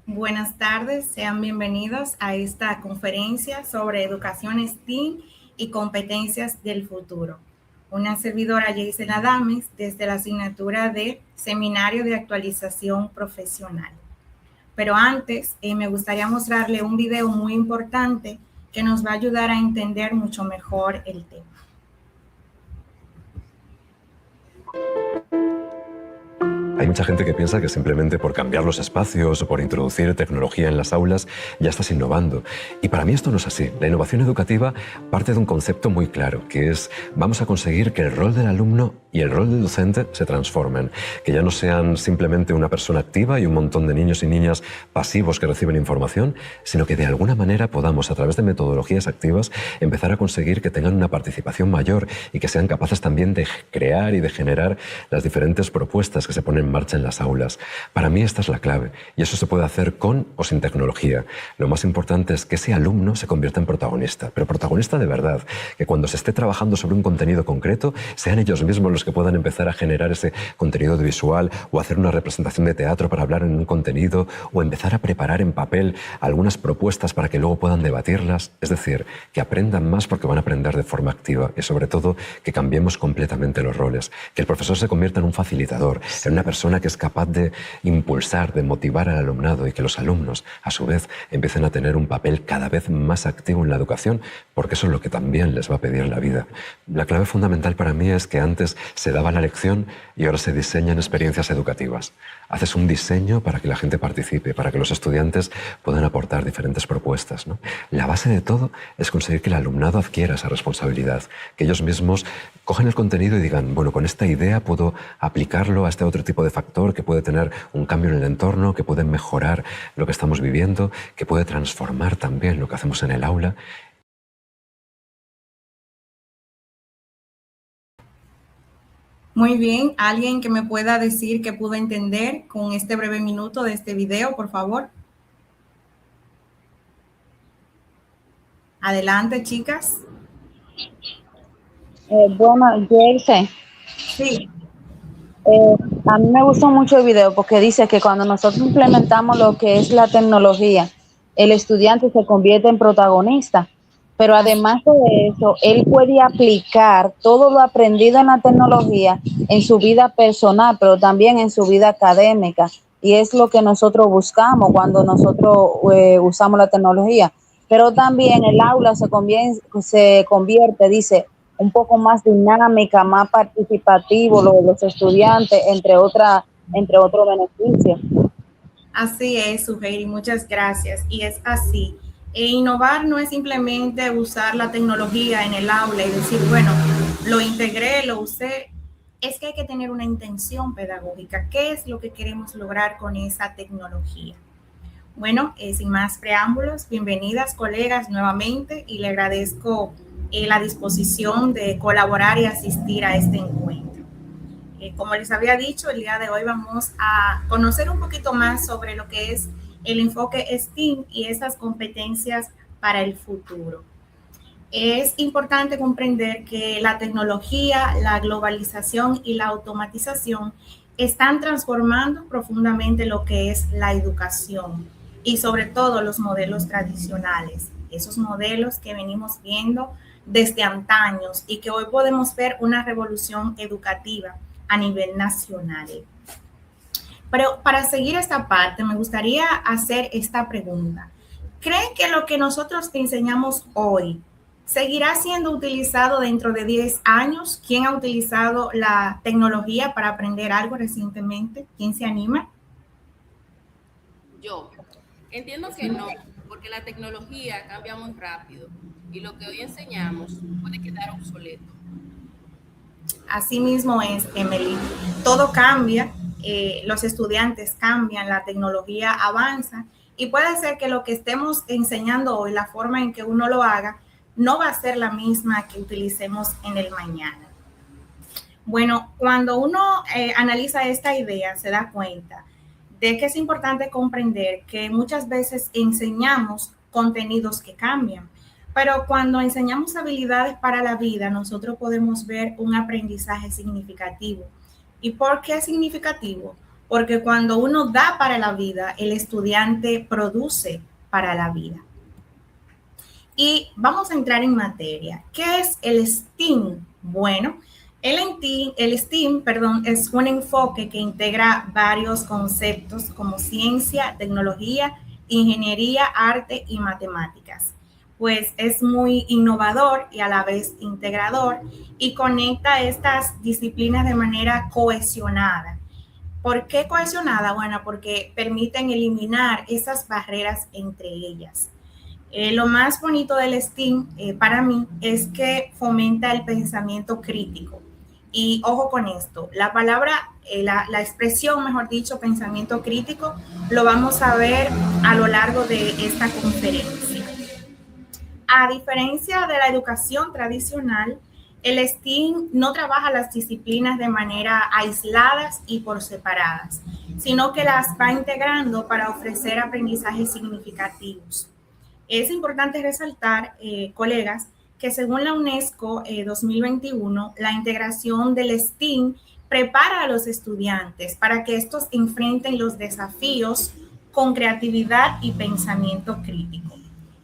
Buenas tardes, sean bienvenidos a esta conferencia sobre educación STEAM y competencias del futuro. Una servidora, Jason Adames, desde la asignatura de Seminario de Actualización Profesional. Pero antes, me gustaría mostrarle un video muy importante que nos va a ayudar a entender mucho mejor el tema. Hay mucha gente que piensa que simplemente por cambiar los espacios o por introducir tecnología en las aulas ya estás innovando. Y para mí esto no es así. La innovación educativa parte de un concepto muy claro, que es vamos a conseguir que el rol del alumno y el rol del docente se transformen, que ya no sean simplemente una persona activa y un montón de niños y niñas pasivos que reciben información, sino que de alguna manera podamos, a través de metodologías activas, empezar a conseguir que tengan una participación mayor y que sean capaces también de crear y de generar las diferentes propuestas que se ponen en marcha en las aulas. Para mí esta es la clave, y eso se puede hacer con o sin tecnología. Lo más importante es que ese alumno se convierta en protagonista, pero protagonista de verdad, que cuando se esté trabajando sobre un contenido concreto, sean ellos mismos los que puedan empezar a generar ese contenido audiovisual o hacer una representación de teatro para hablar en un contenido o empezar a preparar en papel algunas propuestas para que luego puedan debatirlas. Es decir, que aprendan más porque van a aprender de forma activa y sobre todo que cambiemos completamente los roles, que el profesor se convierta en un facilitador, en una persona que es capaz de impulsar, de motivar al alumnado y que los alumnos, a su vez, empiecen a tener un papel cada vez más activo en la educación, porque eso es lo que también les va a pedir la vida. La clave fundamental para mí es que antes se daba la lección y ahora se diseñan experiencias educativas. Haces un diseño para que la gente participe, para que los estudiantes puedan aportar diferentes propuestas, ¿no? La base de todo es conseguir que el alumnado adquiera esa responsabilidad, que ellos mismos cogen el contenido y digan, bueno, con esta idea puedo aplicarlo a este otro tipo de factor que puede tener un cambio en el entorno, que puede mejorar lo que estamos viviendo, que puede transformar también lo que hacemos en el aula. Muy bien, ¿alguien que me pueda decir qué pudo entender con este breve minuto de este video, por favor? Adelante, chicas. Bueno, Jason, Sí. a mí me gustó mucho el video porque dice que cuando nosotros implementamos lo que es la tecnología, el estudiante se convierte en protagonista, pero además de eso, él puede aplicar todo lo aprendido en la tecnología en su vida personal, pero también en su vida académica, y es lo que nosotros buscamos cuando nosotros usamos la tecnología. Pero también el aula se convierte, dice, un poco más dinámica, más participativo, los estudiantes, entre otros beneficios. Así es, Suheiri, muchas gracias. Y es así. Innovar no es simplemente usar la tecnología en el aula y decir, bueno, lo integré, lo usé. Es que hay que tener una intención pedagógica. ¿Qué es lo que queremos lograr con esa tecnología? Bueno, sin más preámbulos, bienvenidas colegas nuevamente y le agradezco la disposición de colaborar y asistir a este encuentro. Como les había dicho, el día de hoy vamos a conocer un poquito más sobre lo que es el enfoque STEAM y esas competencias para el futuro. Es importante comprender que la tecnología, la globalización y la automatización están transformando profundamente lo que es la educación y sobre todo los modelos tradicionales, esos modelos que venimos viendo desde antaños y que hoy podemos ver una revolución educativa a nivel nacional. Pero para seguir esta parte, me gustaría hacer esta pregunta. ¿Creen que lo que nosotros enseñamos hoy seguirá siendo utilizado dentro de 10 años? ¿Quién ha utilizado la tecnología para aprender algo recientemente? ¿Quién se anima? Yo entiendo que no, porque la tecnología cambia muy rápido y lo que hoy enseñamos puede quedar obsoleto. Así mismo es, Emily. Todo cambia, los estudiantes cambian, la tecnología avanza y puede ser que lo que estemos enseñando hoy, la forma en que uno lo haga, no va a ser la misma que utilicemos en el mañana. Bueno, cuando uno analiza esta idea, se da cuenta de que es importante comprender que muchas veces enseñamos contenidos que cambian, pero cuando enseñamos habilidades para la vida, nosotros podemos ver un aprendizaje significativo. ¿Y por qué significativo? porque cuando uno da para la vida, el estudiante produce para la vida. Y vamos a entrar en materia. ¿Qué es el STEAM? Bueno, el STEAM, es un enfoque que integra varios conceptos como ciencia, tecnología, ingeniería, arte y matemáticas. Pues es muy innovador y a la vez integrador y conecta estas disciplinas de manera cohesionada. ¿Por qué cohesionada? Bueno, porque permiten eliminar esas barreras entre ellas. Lo más bonito del STEAM para mí es que fomenta el pensamiento crítico. Y ojo con esto, la palabra, la expresión, mejor dicho, pensamiento crítico, lo vamos a ver a lo largo de esta conferencia. A diferencia de la educación tradicional, el STEAM no trabaja las disciplinas de manera aisladas y por separadas, sino que las va integrando para ofrecer aprendizajes significativos. Es importante resaltar, colegas, que según la UNESCO 2021, la integración del STEAM prepara a los estudiantes para que estos enfrenten los desafíos con creatividad y pensamiento crítico.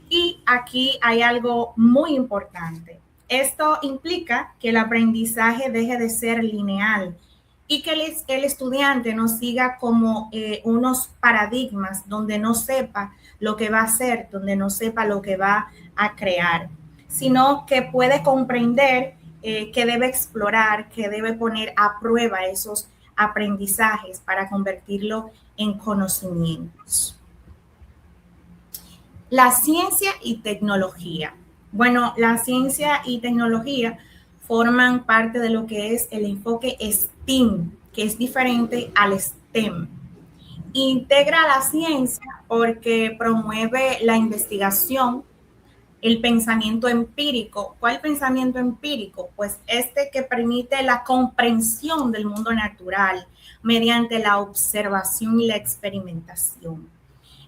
Y aquí hay algo muy importante. Esto implica que el aprendizaje deje de ser lineal y que el estudiante no siga como unos paradigmas donde no sepa lo que va a hacer, donde no sepa lo que va a crear, sino que puede comprender que debe explorar, que debe poner a prueba esos aprendizajes para convertirlo en conocimientos. La ciencia y tecnología. Bueno, la ciencia y tecnología forman parte de lo que es el enfoque STEAM, que es diferente al STEM. Integra la ciencia porque promueve la investigación, el pensamiento empírico. ¿Cuál pensamiento empírico? Pues este que permite la comprensión del mundo natural mediante la observación y la experimentación.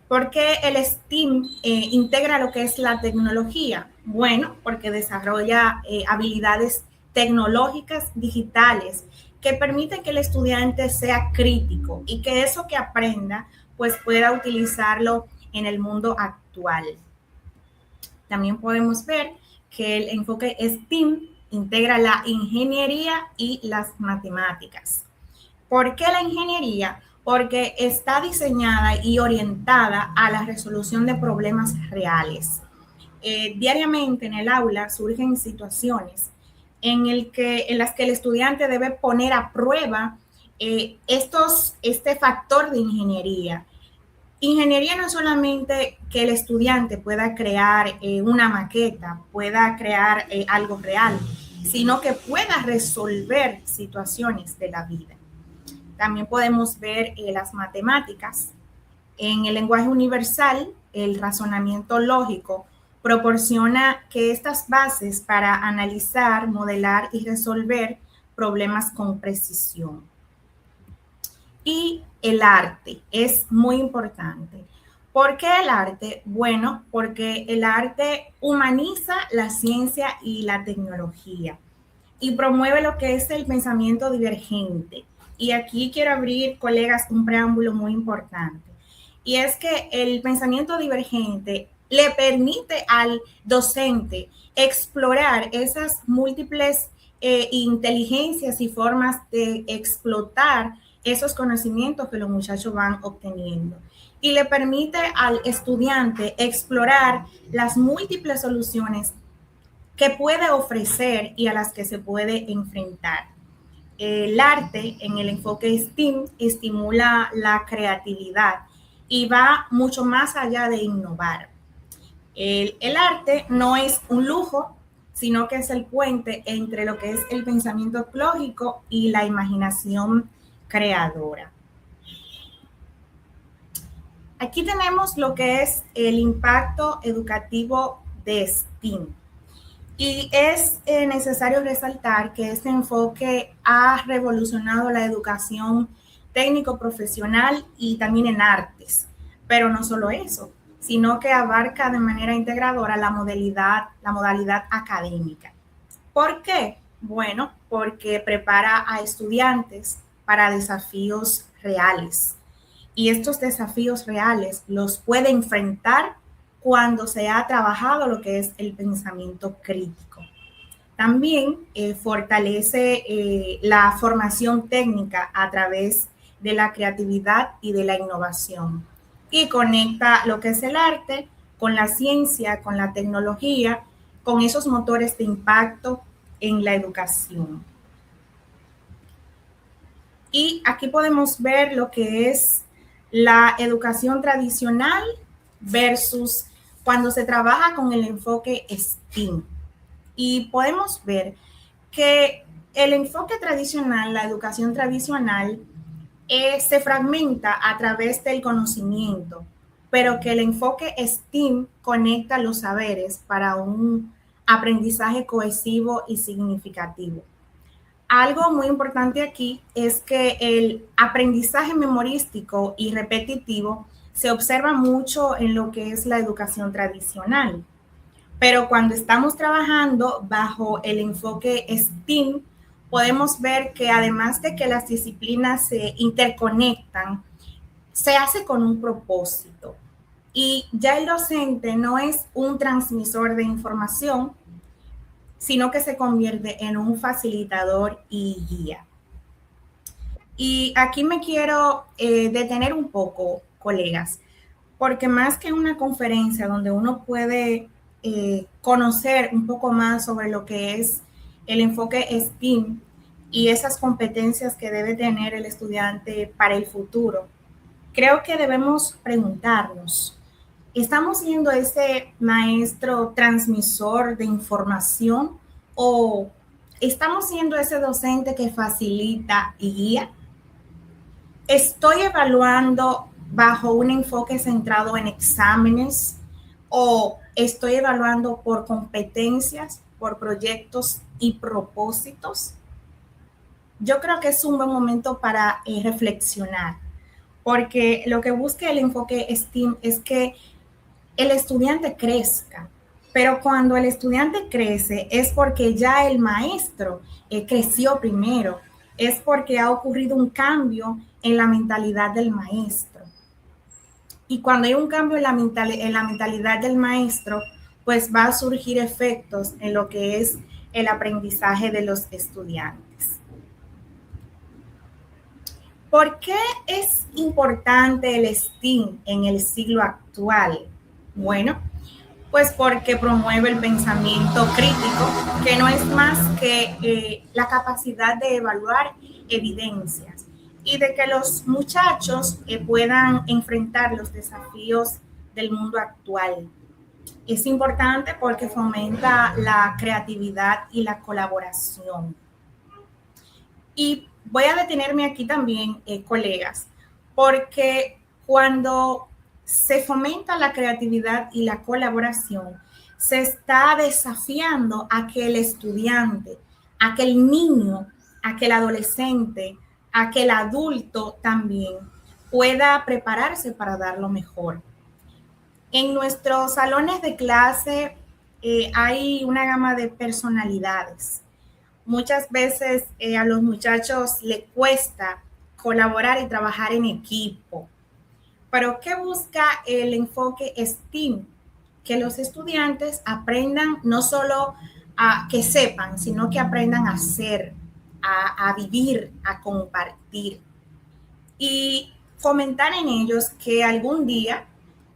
¿Por qué el STEAM integra lo que es la tecnología? Bueno, porque desarrolla habilidades tecnológicas digitales que permiten que el estudiante sea crítico y que eso que aprenda pues pueda utilizarlo en el mundo actual. También podemos ver que el enfoque STEAM integra la ingeniería y las matemáticas. ¿Por qué la ingeniería? Porque está diseñada y orientada a la resolución de problemas reales. Diariamente en el aula surgen situaciones en las que el estudiante debe poner a prueba este factor de ingeniería. Ingeniería no es solamente que el estudiante pueda crear una maqueta, pueda crear algo real, sino que pueda resolver situaciones de la vida. También podemos ver las matemáticas. En el lenguaje universal, el razonamiento lógico proporciona que estas bases para analizar, modelar y resolver problemas con precisión. Y el arte es muy importante. ¿Por qué el arte? Bueno, porque el arte humaniza la ciencia y la tecnología y promueve lo que es el pensamiento divergente. Y aquí quiero abrir, colegas, un preámbulo muy importante. Y es que el pensamiento divergente le permite al docente explorar esas múltiples inteligencias y formas de explotar esos conocimientos que los muchachos van obteniendo. Y le permite al estudiante explorar las múltiples soluciones que puede ofrecer y a las que se puede enfrentar. El arte en el enfoque STEAM estimula la creatividad y va mucho más allá de innovar. El arte no es un lujo, sino que es el puente entre lo que es el pensamiento lógico y la imaginación creadora. Aquí tenemos lo que es el impacto educativo de STEAM. Y es necesario resaltar que este enfoque ha revolucionado la educación técnico-profesional y también en artes. Pero no solo eso, sino que abarca de manera integradora la modalidad académica. ¿Por qué? Bueno, porque prepara a estudiantes para desafíos reales. Y estos desafíos reales los puede enfrentar cuando se ha trabajado lo que es el pensamiento crítico. También fortalece la formación técnica a través de la creatividad y de la innovación. Y conecta lo que es el arte con la ciencia, con la tecnología, con esos motores de impacto en la educación. Y aquí podemos ver lo que es la educación tradicional versus cuando se trabaja con el enfoque STEAM. Y podemos ver que el enfoque tradicional, la educación tradicional, se fragmenta a través del conocimiento, pero que el enfoque STEAM conecta los saberes para un aprendizaje cohesivo y significativo. Algo muy importante aquí es que el aprendizaje memorístico y repetitivo se observa mucho en lo que es la educación tradicional. Pero cuando estamos trabajando bajo el enfoque STEAM, podemos ver que además de que las disciplinas se interconectan, se hace con un propósito. Y ya el docente no es un transmisor de información, sino que se convierte en un facilitador y guía. Y aquí me quiero detener un poco, colegas, porque más que una conferencia donde uno puede conocer un poco más sobre lo que es el enfoque STEAM y esas competencias que debe tener el estudiante para el futuro, creo que debemos preguntarnos, ¿estamos siendo ese maestro transmisor de información o estamos siendo ese docente que facilita y guía? ¿Estoy evaluando bajo un enfoque centrado en exámenes o estoy evaluando por competencias, por proyectos y propósitos? Yo creo que es un buen momento para reflexionar, porque lo que busca el enfoque STEAM es que el estudiante crezca, pero cuando el estudiante crece es porque ya el maestro creció primero, es porque ha ocurrido un cambio en la mentalidad del maestro. Y cuando hay un cambio en la mentalidad del maestro, pues va a surgir efectos en lo que es el aprendizaje de los estudiantes. ¿Por qué es importante el STEAM en el siglo actual? Bueno, pues porque promueve el pensamiento crítico, que no es más que la capacidad de evaluar evidencias y de que los muchachos puedan enfrentar los desafíos del mundo actual. Es importante porque fomenta la creatividad y la colaboración. Y voy a detenerme aquí también, colegas, porque cuando se fomenta la creatividad y la colaboración, se está desafiando a que el estudiante, a que el niño, a que el adolescente, a que el adulto también pueda prepararse para dar lo mejor. En nuestros salones de clase hay una gama de personalidades. Muchas veces a los muchachos les cuesta colaborar y trabajar en equipo. Pero ¿qué busca el enfoque STEAM? Que los estudiantes aprendan no solo a que sepan, sino que aprendan a ser, a vivir, a compartir. Y fomentar en ellos que algún día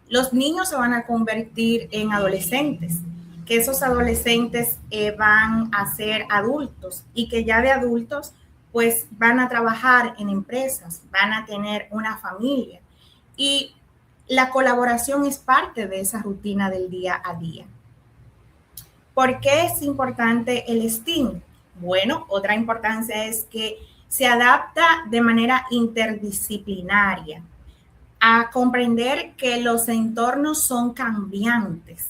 los niños se van a convertir en adolescentes, que esos adolescentes van a ser adultos y que ya de adultos pues van a trabajar en empresas, van a tener una familia. Y la colaboración es parte de esa rutina del día a día. ¿Por qué es importante el STEAM? Bueno, otra importancia es que se adapta de manera interdisciplinaria a comprender que los entornos son cambiantes.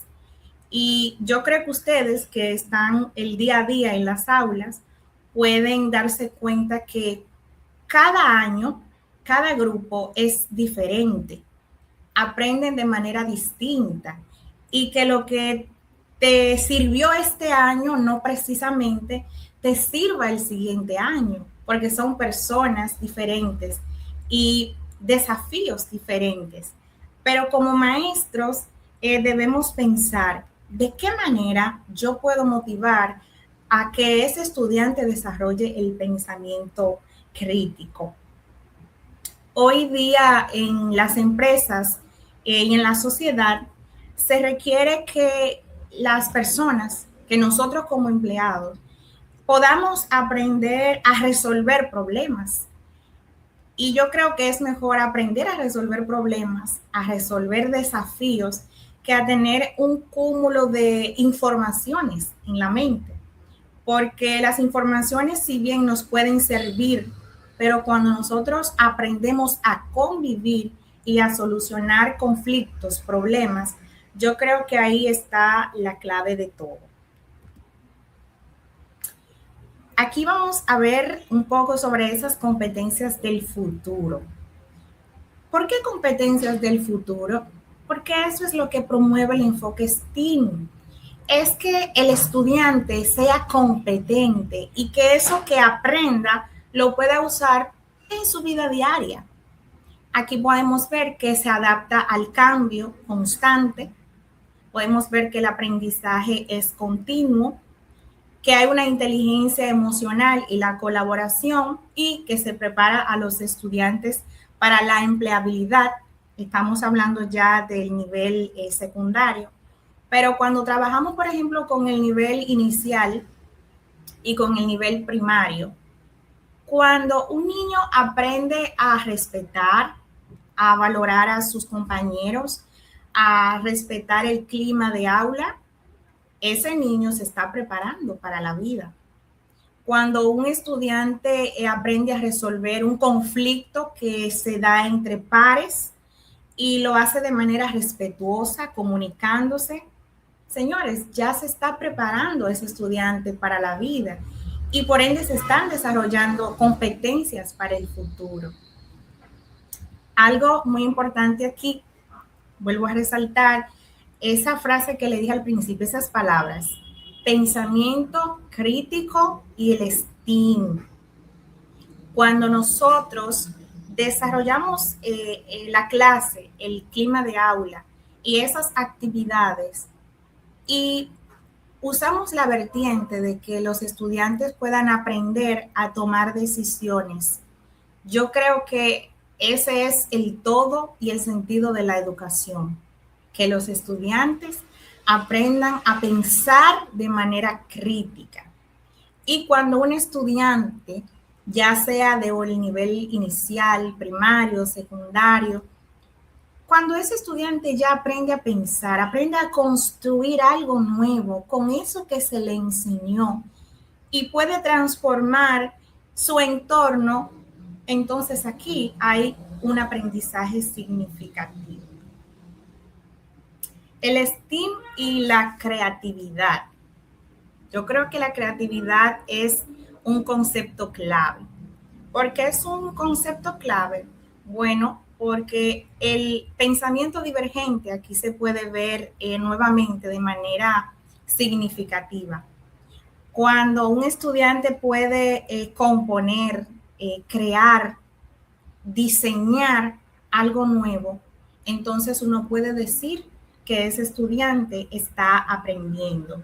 Y yo creo que ustedes que están el día a día en las aulas pueden darse cuenta que cada año, cada grupo es diferente, aprenden de manera distinta y que lo que te sirvió este año no precisamente te sirva el siguiente año. porque son personas diferentes y desafíos diferentes. Pero como maestros debemos pensar de qué manera yo puedo motivar a que ese estudiante desarrolle el pensamiento crítico. Hoy día en las empresas y en la sociedad se requiere que las personas, que nosotros como empleados, podamos aprender a resolver problemas. Y yo creo que es mejor aprender a resolver problemas, a resolver desafíos, que a tener un cúmulo de informaciones en la mente. Porque las informaciones, si bien nos pueden servir, pero cuando nosotros aprendemos a convivir y a solucionar conflictos, problemas, yo creo que ahí está la clave de todo. Aquí vamos a ver un poco sobre esas competencias del futuro. ¿Por qué competencias del futuro? Porque eso es lo que promueve el enfoque STEAM. Es que el estudiante sea competente y que eso que aprenda lo pueda usar en su vida diaria. Aquí podemos ver que se adapta al cambio constante. Podemos ver que el aprendizaje es continuo, que hay una inteligencia emocional y la colaboración y que se prepara a los estudiantes para la empleabilidad. Estamos hablando ya del nivel secundario. Pero cuando trabajamos, por ejemplo, con el nivel inicial y con el nivel primario, cuando un niño aprende a respetar, a valorar a sus compañeros, a respetar el clima de aula, ese niño se está preparando para la vida. Cuando un estudiante aprende a resolver un conflicto que se da entre pares y lo hace de manera respetuosa, comunicándose, señores, ya se está preparando ese estudiante para la vida y por ende se están desarrollando competencias para el futuro. Algo muy importante aquí, vuelvo a resaltar esa frase que le dije al principio, esas palabras, pensamiento crítico y el STEAM. Cuando nosotros desarrollamos la clase, el clima de aula y esas actividades y usamos la vertiente de que los estudiantes puedan aprender a tomar decisiones, yo creo que ese es el todo y el sentido de la educación, que los estudiantes aprendan a pensar de manera crítica. Y cuando un estudiante, ya sea de un nivel inicial, primario, secundario, cuando ese estudiante ya aprende a pensar, aprende a construir algo nuevo con eso que se le enseñó y puede transformar su entorno, entonces aquí hay un aprendizaje significativo. El STEAM y la creatividad. Yo creo que la creatividad es un concepto clave. ¿Por qué es un concepto clave? Bueno, porque el pensamiento divergente aquí se puede ver nuevamente de manera significativa. Cuando un estudiante puede componer, crear, diseñar algo nuevo, entonces uno puede decir que ese estudiante está aprendiendo.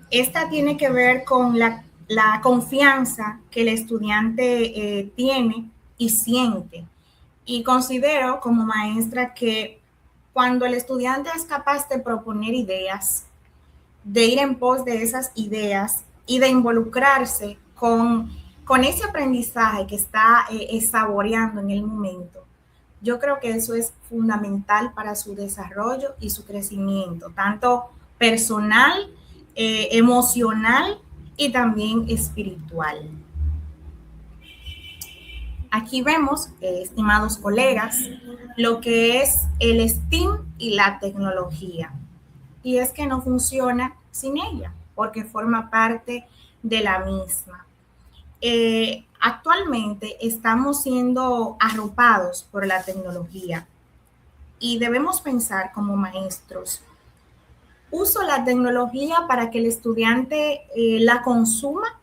Esta tiene que ver con la confianza que el estudiante tiene y siente. Y considero como maestra que cuando el estudiante es capaz de proponer ideas, de ir en pos de esas ideas y de involucrarse con ese aprendizaje que está saboreando en el momento, yo creo que eso es fundamental para su desarrollo y su crecimiento, tanto personal, emocional y también espiritual. Aquí vemos, estimados colegas, lo que es el STEAM y la tecnología. Y es que no funciona sin ella, porque forma parte de la misma. Actualmente estamos siendo arropados por la tecnología y debemos pensar como maestros, ¿uso la tecnología para que el estudiante la consuma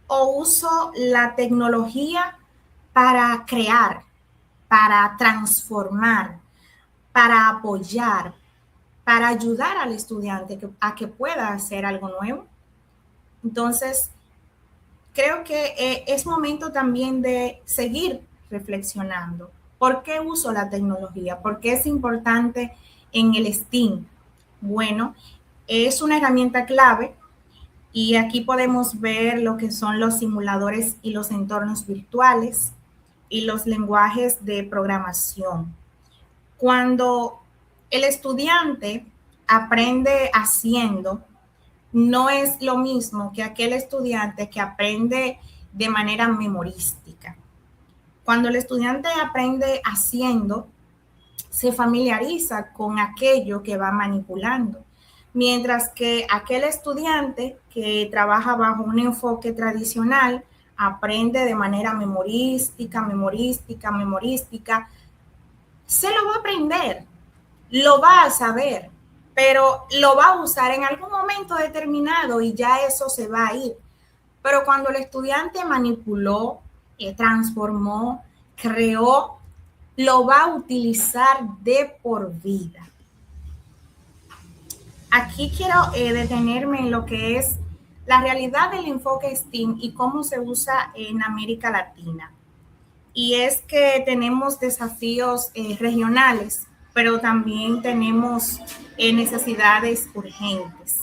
o uso la tecnología para crear, para transformar, para apoyar, para ayudar al estudiante a que pueda hacer algo nuevo? Entonces, creo que es momento también de seguir reflexionando. ¿Por qué uso la tecnología? ¿Por qué es importante en el STEAM? Bueno, es una herramienta clave y aquí podemos ver lo que son los simuladores y los entornos virtuales y los lenguajes de programación. Cuando el estudiante aprende haciendo, no es lo mismo que aquel estudiante que aprende de manera memorística. Cuando el estudiante aprende haciendo, se familiariza con aquello que va manipulando, mientras que aquel estudiante que trabaja bajo un enfoque tradicional aprende de manera memorística, se lo va a aprender, lo va a saber, pero lo va a usar en algún momento determinado y ya eso se va a ir. Pero cuando el estudiante manipuló, transformó, creó, lo va a utilizar de por vida. Aquí quiero detenerme en lo que es la realidad del enfoque STEAM y cómo se usa en América Latina. Y es que tenemos desafíos regionales, pero también tenemos necesidades urgentes.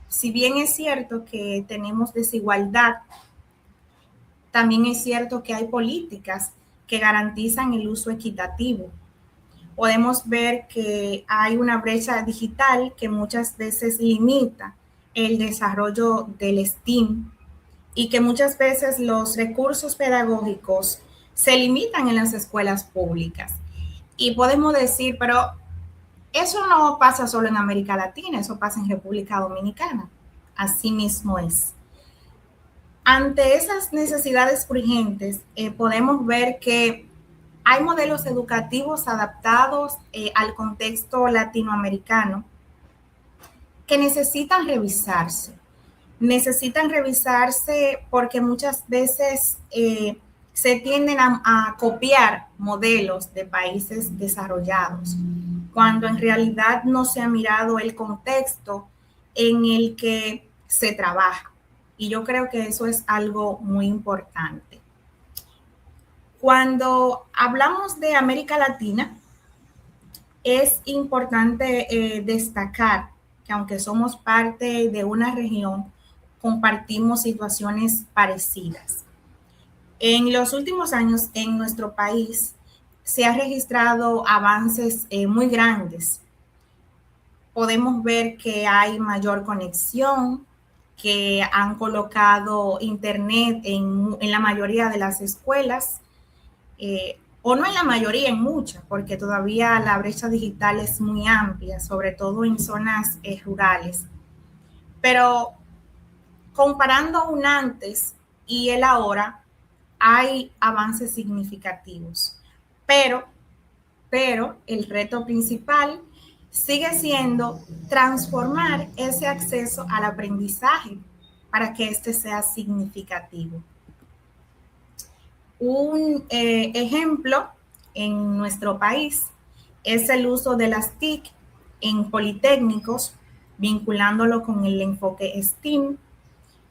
Si bien es cierto que tenemos desigualdad, también es cierto que hay políticas que garantizan el uso equitativo. Podemos ver que hay una brecha digital que muchas veces limita el desarrollo del STEAM y que muchas veces los recursos pedagógicos se limitan en las escuelas públicas. Y podemos decir, pero eso no pasa solo en América Latina, eso pasa en República Dominicana. Así mismo es. Ante esas necesidades urgentes, podemos ver que hay modelos educativos adaptados al contexto latinoamericano que necesitan revisarse. Necesitan revisarse porque muchas veces se tienden a copiar modelos de países desarrollados, cuando en realidad no se ha mirado el contexto en el que se trabaja. Y yo creo que eso es algo muy importante. Cuando hablamos de América Latina, es importante destacar que aunque somos parte de una región, compartimos situaciones parecidas. En los últimos años en nuestro país se han registrado avances muy grandes. Podemos ver que hay mayor conexión, que han colocado internet en la mayoría de las escuelas, o no en la mayoría, en muchas, porque todavía la brecha digital es muy amplia, sobre todo en zonas rurales. Pero comparando un antes y el ahora, hay avances significativos. Pero el reto principal sigue siendo transformar ese acceso al aprendizaje para que este sea significativo. Un ejemplo en nuestro país es el uso de las TIC en politécnicos, vinculándolo con el enfoque STEAM.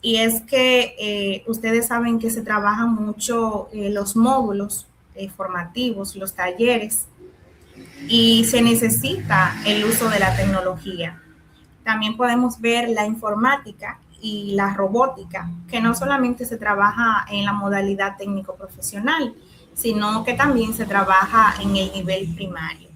Y es que ustedes saben que se trabajan mucho los módulos formativos, los talleres, y se necesita el uso de la tecnología. También podemos ver la informática y la robótica, que no solamente se trabaja en la modalidad técnico-profesional, sino que también se trabaja en el nivel primario.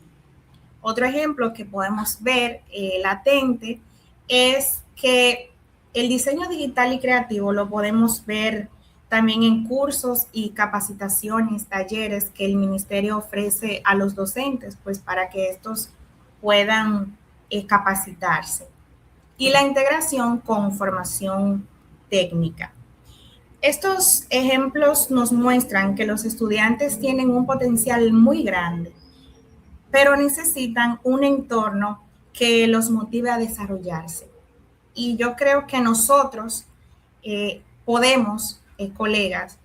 Otro ejemplo que podemos ver latente es que el diseño digital y creativo lo podemos ver también en cursos y capacitaciones, talleres que el ministerio ofrece a los docentes, pues para que estos puedan capacitarse. Y la integración con formación técnica. Estos ejemplos nos muestran que los estudiantes tienen un potencial muy grande, pero necesitan un entorno que los motive a desarrollarse. Y yo creo que nosotros, podemos, colegas,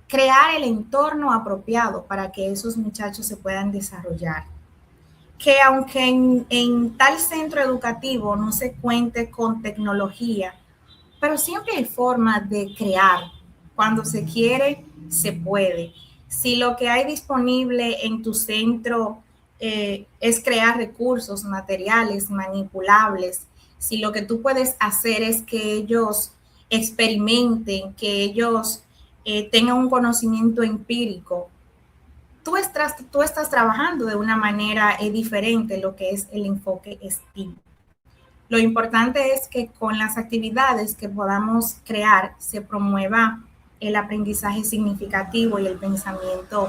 crear el entorno apropiado para que esos muchachos se puedan desarrollar. Que aunque en tal centro educativo no se cuente con tecnología, pero siempre hay forma de crear. Cuando se quiere, se puede. Si lo que hay disponible en tu centro es crear recursos materiales manipulables, si lo que tú puedes hacer es que ellos experimenten, que ellos tengan un conocimiento empírico, tú estás trabajando de una manera diferente lo que es el enfoque STEAM. Lo importante es que con las actividades que podamos crear se promueva el aprendizaje significativo y el pensamiento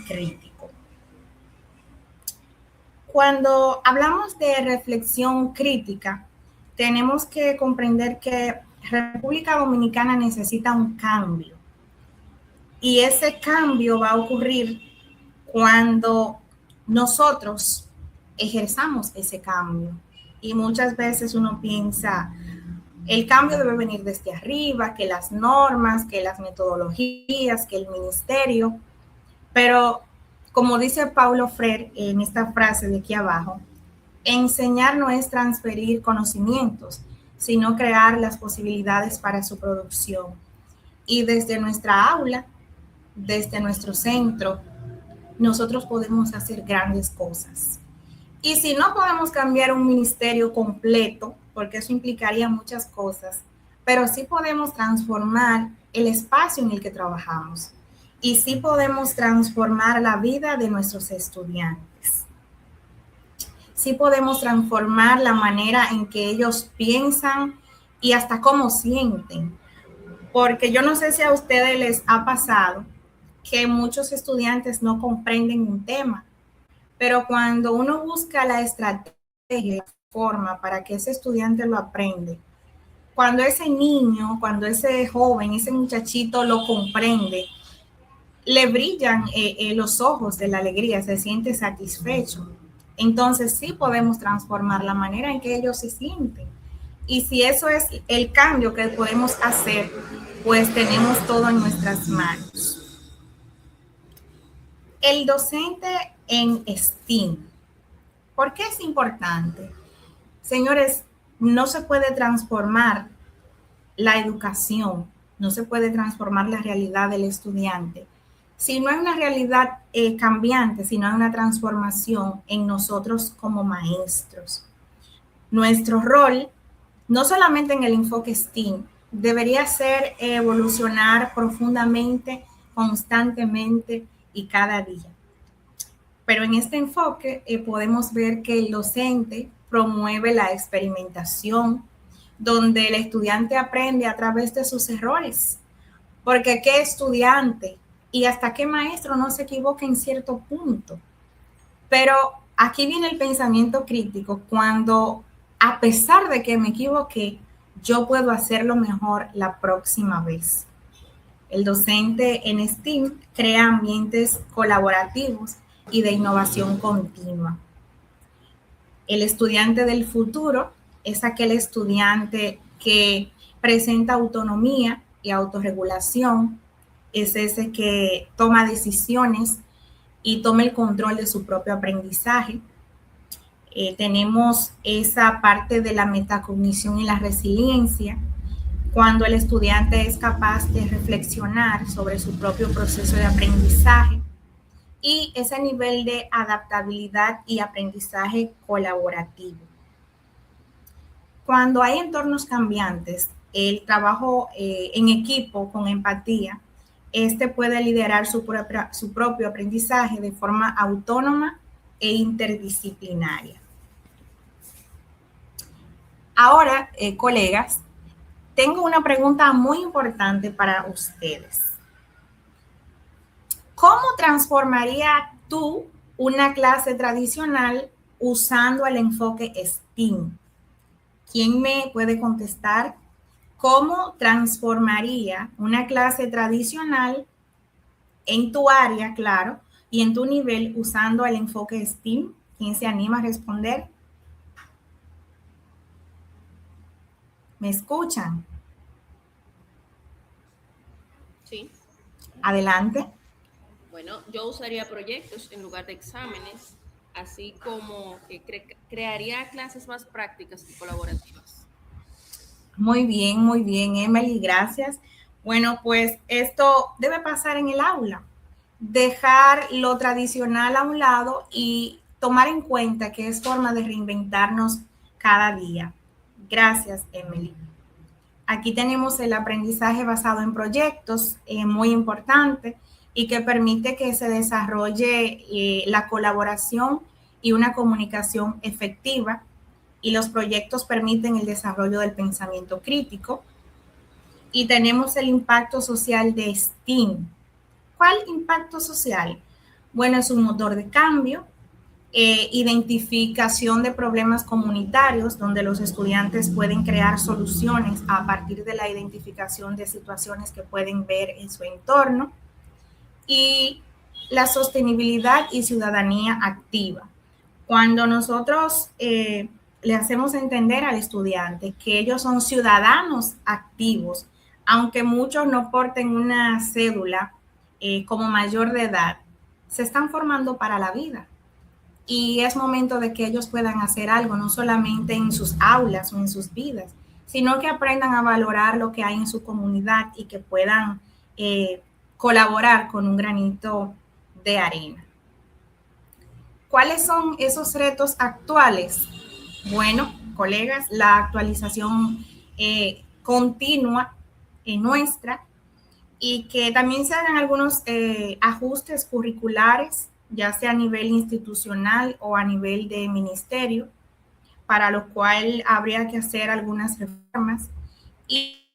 crítico. Cuando hablamos de reflexión crítica, tenemos que comprender que República Dominicana necesita un cambio. Y ese cambio va a ocurrir cuando nosotros ejerzamos ese cambio. Y muchas veces uno piensa, el cambio debe venir desde arriba, que las normas, que las metodologías, que el ministerio. Pero como dice Paulo Freire en esta frase de aquí abajo, enseñar no es transferir conocimientos, sino crear las posibilidades para su producción. Y desde nuestra aula, desde nuestro centro, nosotros podemos hacer grandes cosas. Y si no podemos cambiar un ministerio completo, porque eso implicaría muchas cosas, pero sí podemos transformar el espacio en el que trabajamos y sí podemos transformar la vida de nuestros estudiantes. Sí podemos transformar la manera en que ellos piensan y hasta cómo sienten. Porque yo no sé si a ustedes les ha pasado que muchos estudiantes no comprenden un tema, pero cuando uno busca la estrategia, la forma para que ese estudiante lo aprende, cuando ese niño, cuando ese joven, ese muchachito lo comprende, le brillan los ojos de la alegría, se siente satisfecho. Entonces sí podemos transformar la manera en que ellos se sienten. Y si eso es el cambio que podemos hacer, pues tenemos todo en nuestras manos. El docente en STEAM. ¿Por qué es importante? Señores, no se puede transformar la educación, no se puede transformar la realidad del estudiante si no hay una realidad cambiante, si no hay una transformación en nosotros como maestros. Nuestro rol, no solamente en el enfoque STEAM, debería ser evolucionar profundamente, constantemente y cada día. Pero en este enfoque podemos ver que el docente promueve la experimentación, donde el estudiante aprende a través de sus errores. Porque qué estudiante y hasta qué maestro no se equivoca en cierto punto. Pero aquí viene el pensamiento crítico, cuando a pesar de que me equivoqué, yo puedo hacerlo mejor la próxima vez. El docente en STEAM crea ambientes colaborativos y de innovación continua. El estudiante del futuro es aquel estudiante que presenta autonomía y autorregulación, es ese que toma decisiones y toma el control de su propio aprendizaje. Tenemos esa parte de la metacognición y la resiliencia, cuando el estudiante es capaz de reflexionar sobre su propio proceso de aprendizaje y ese nivel de adaptabilidad y aprendizaje colaborativo. Cuando hay entornos cambiantes, el trabajo en equipo con empatía, este puede liderar su propio aprendizaje de forma autónoma e interdisciplinaria. Ahora, colegas, tengo una pregunta muy importante para ustedes. ¿Cómo transformaría tú una clase tradicional usando el enfoque STEAM? ¿Quién me puede contestar? ¿Cómo transformaría una clase tradicional en tu área, claro, y en tu nivel usando el enfoque STEAM? ¿Quién se anima a responder? ¿Me escuchan? Adelante. Bueno, yo usaría proyectos en lugar de exámenes, así como que crearía clases más prácticas y colaborativas. Muy bien, Emily, gracias. Bueno, pues esto debe pasar en el aula. Dejar lo tradicional a un lado y tomar en cuenta que es forma de reinventarnos cada día. Gracias, Emily. Aquí tenemos el aprendizaje basado en proyectos, muy importante, y que permite que se desarrolle la colaboración y una comunicación efectiva. Y los proyectos permiten el desarrollo del pensamiento crítico. Y tenemos el impacto social de STEAM. ¿Cuál impacto social? Bueno, es un motor de cambio, identificación de problemas comunitarios, donde los estudiantes pueden crear soluciones a partir de la identificación de situaciones que pueden ver en su entorno, y la sostenibilidad y ciudadanía activa. Cuando nosotros le hacemos entender al estudiante que ellos son ciudadanos activos, aunque muchos no porten una cédula como mayor de edad, se están formando para la vida. Y es momento de que ellos puedan hacer algo, no solamente en sus aulas o en sus vidas, sino que aprendan a valorar lo que hay en su comunidad y que puedan colaborar con un granito de arena. ¿Cuáles son esos retos actuales? Bueno, colegas, la actualización continua nuestra, y que también se hagan algunos ajustes curriculares, ya sea a nivel institucional o a nivel de ministerio, para lo cual habría que hacer algunas reformas y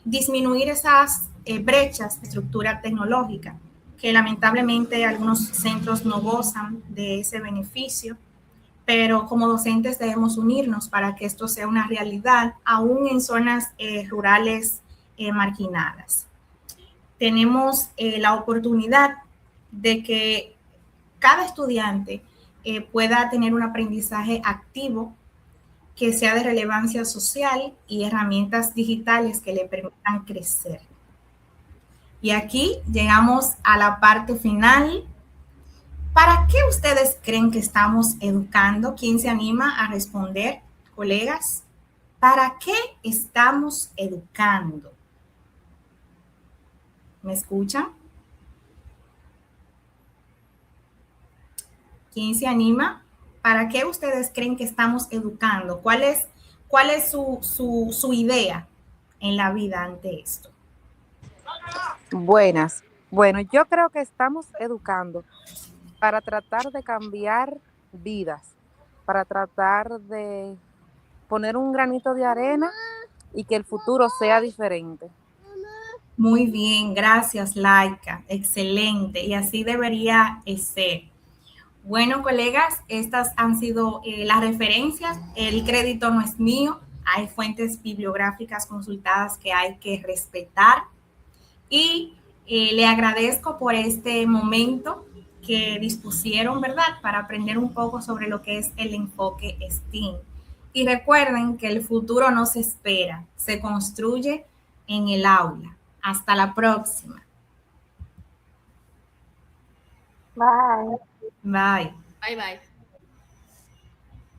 disminuir esas brechas de estructura tecnológica, que lamentablemente algunos centros no gozan de ese beneficio, pero como docentes debemos unirnos para que esto sea una realidad, aún en zonas rurales marginadas. Tenemos la oportunidad de que cada estudiante pueda tener un aprendizaje activo que sea de relevancia social y herramientas digitales que le permitan crecer. Y aquí llegamos a la parte final. ¿Para qué ustedes creen que estamos educando? ¿Quién se anima a responder, colegas? ¿Para qué estamos educando? ¿Me escuchan? ¿Quién se anima? ¿Para qué ustedes creen que estamos educando? ¿Cuál es su idea en la vida ante esto? Buenas. Bueno, yo creo que estamos educando para tratar de cambiar vidas, para tratar de poner un granito de arena y que el futuro sea diferente. Muy bien, gracias, Laika. Excelente. Y así debería ser. Bueno, colegas, estas han sido las referencias. El crédito no es mío. Hay fuentes bibliográficas consultadas que hay que respetar. Y le agradezco por este momento que dispusieron, ¿verdad?, para aprender un poco sobre lo que es el enfoque STEAM. Y recuerden que el futuro no se espera, se construye en el aula. Hasta la próxima. Bye. Bye. Bye bye.